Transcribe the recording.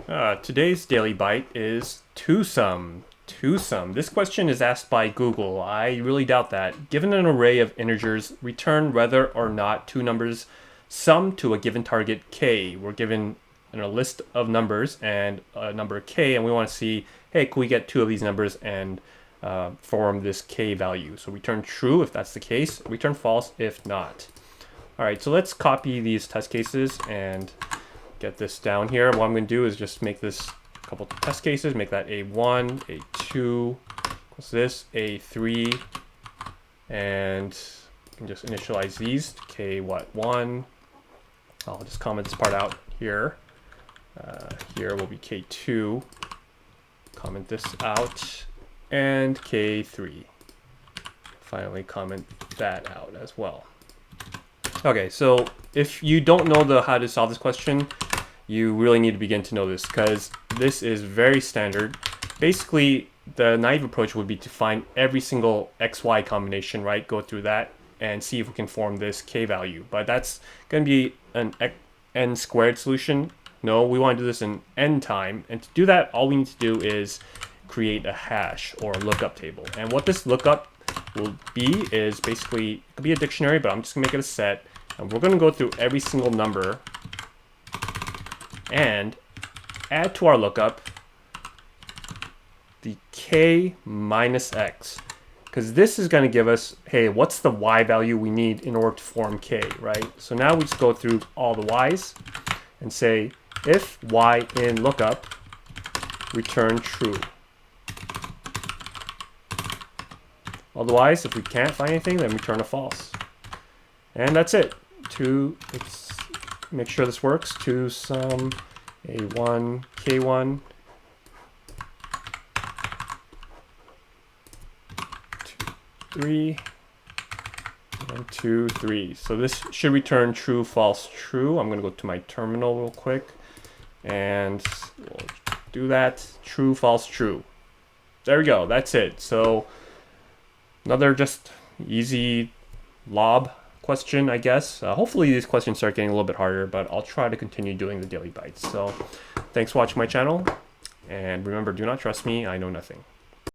Today's Daily Byte is twosome. Twosome. This question is asked by Google. I really doubt that. Given an array of integers, return whether or not two numbers sum to a given target k. We're given a list of numbers and a number k, and we want to see, hey, can we get two of these numbers and form this k value? So return true if that's the case, return false if not. All right, so let's copy these test cases and get this down here. What I'm going to do is just make this a couple test cases, make that A1, A2, equals this, A3, and you can just initialize these to K1. I'll just comment this part out here. Here will be K2, comment this out, and K3. Finally comment that out as well. Okay, so if you don't know how to solve this question, you really need to begin to know this, because this is very standard. Basically, the naive approach would be to find every single XY combination, right? Go through that and see if we can form this K value. But that's going to be an n squared solution. No, we want to do this in n time. And to do that, all we need to do is create a hash or a lookup table. And what this lookup will be is basically, it could be a dictionary, but I'm just going to make it a set. And we're going to go through every single number and add to our lookup the k minus x, because this is going to give us, hey, what's the y value we need in order to form k, right? So now we just go through all the y's and say, if y in lookup, return true. Otherwise, if we can't find anything, then return a false. And that's it. Let's make sure this works. Twosome A1, K1, 2, 3, and 2, 3. So this should return true, false, true. I'm going to go to my terminal real quick, and we'll do that. True, false, true. There we go. That's it. So another just easy lob question, I guess. Hopefully these questions start getting a little bit harder, but I'll try to continue doing the Daily Bytes. So thanks for watching my channel, and remember, do not trust me, I know nothing.